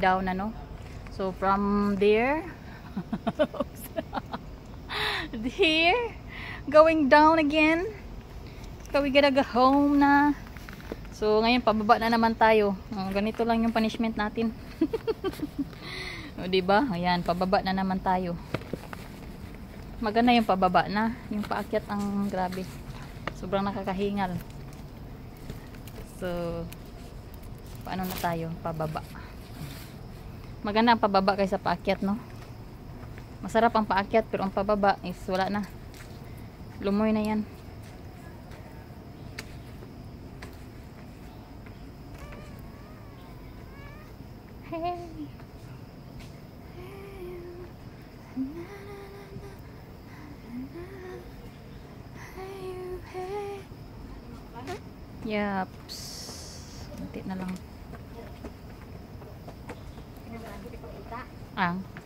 down ano. So from there here going down again. So we gotta go home na. So ngayon pababa na naman tayo. Ganito lang yung punishment natin. O diba? Ayan, pababa na naman tayo. Maganda yung pababa na. Yung paakyat ang grabe. Sobrang nakakahingal. So paano na tayo? Pababa. Maganda ang pababa kaysa paakyat, no? Masarap ang paakyat pero ang pababa is wala na. Lumoy na yan. Hey. Yaps. Nanti na lang. Ang